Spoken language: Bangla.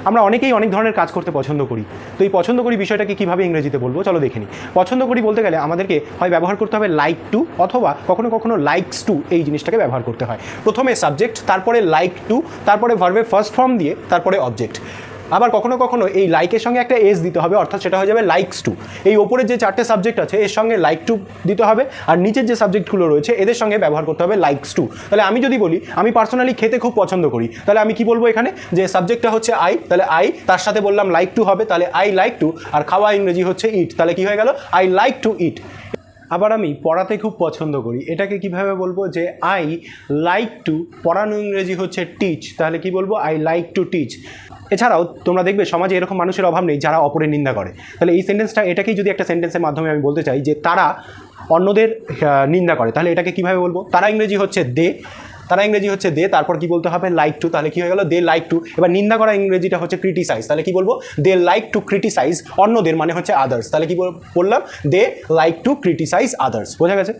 আমরা অনেকেই অনেক ধরনের কাজ করতে পছন্দ করি। তো এই পছন্দ করি বিষয়টাকে কীভাবে ইংরেজিতে বলবো চলো দেখে নিই। পছন্দ করি বলতে গেলে আমাদেরকে হয় ব্যবহার করতে হবে লাইক টু, অথবা কখনো কখনো লাইকস টু এই জিনিসটাকে ব্যবহার করতে হয়। প্রথমে সাবজেক্ট, তারপরে লাইক টু, তারপরে ভার্বের ফার্স্ট ফর্ম দিয়ে তারপরে অবজেক্ট। আবার কখনো কখনো এই লাইকের সঙ্গে একটা এস দিতে হবে, অর্থাৎ সেটা হয়ে যাবে লাইকস টু। এই ওপরের যে চারটে সাবজেক্ট আছে এর সঙ্গে লাইক টু দিতে হবে, আর নিচের যে সাবজেক্টগুলো রয়েছে এদের সঙ্গে ব্যবহার করতে হবে লাইকস টু। তাহলে আমি যদি বলি আমি পার্সোনালি খেতে খুব পছন্দ করি, তাহলে আমি কি বলবো এখানে, যে সাবজেক্টটা হচ্ছে আই, তাহলে আই তার সাথে বললাম লাইক টু হবে, তাহলে আই লাইক টু, আর খাওয়া ইংরেজি হচ্ছে ইট, তাহলে কি হয়ে গেল আই লাইক টু ইট। আবার আমি পড়াতে খুব পছন্দ করি, এটাকে কিভাবে বলবো, যে আই লাইক টু, পড়ানো ইংরেজি হচ্ছে টিচ, তাহলে কি বলবো আই লাইক টু টিচ। এছাড়াও তোমরা দেখবে সমাজে এরকম মানুষের অভাব নেই যারা অপরের নিন্দা করে। তাহলে এই সেন্টেন্সটা, এটাকেই যদি একটা সেন্টেন্সের মাধ্যমে আমি বলতে চাই যে তারা অন্যদের নিন্দা করে, তাহলে এটাকে কিভাবে বলবো, তারা ইংরেজি হচ্ছে দে, তারা ইংরেজি হচ্ছে দে, তারপর কি বলতে হবে লাইক টু, তাহলে কি হয়ে গেল দে লাইক টু। এবার নিন্দা করা ইংরেজিটা হচ্ছে ক্রিটিসাইজ, তাহলে কি বলবো দে লাইক টু ক্রিটিসাইজ অন্যদের, মানে হচ্ছে আদার্স, তাহলে কি বললাম দে লাইক টু ক্রিটিসাইজ আদার্স। বোঝা গেছে?